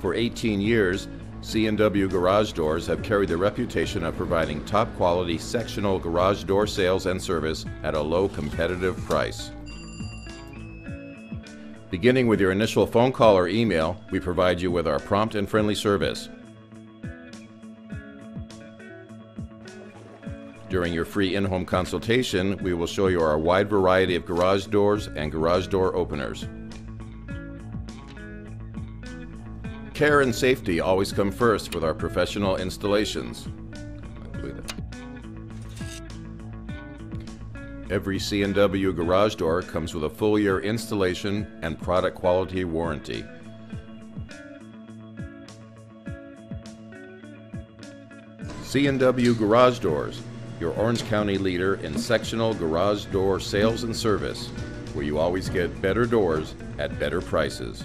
For 18 years, C&W Garage Doors have carried the reputation of providing top quality sectional garage door sales and service at a low competitive price. Beginning with your initial phone call or email, we provide you with our prompt and friendly service. During your free in-home consultation, we will show you our wide variety of garage doors and garage door openers. Care and safety always come first with our professional installations. Every C&W garage door comes with a full year installation and product quality warranty. C&W Garage Doors, your Orange County leader in sectional garage door sales and service, where you always get better doors at better prices.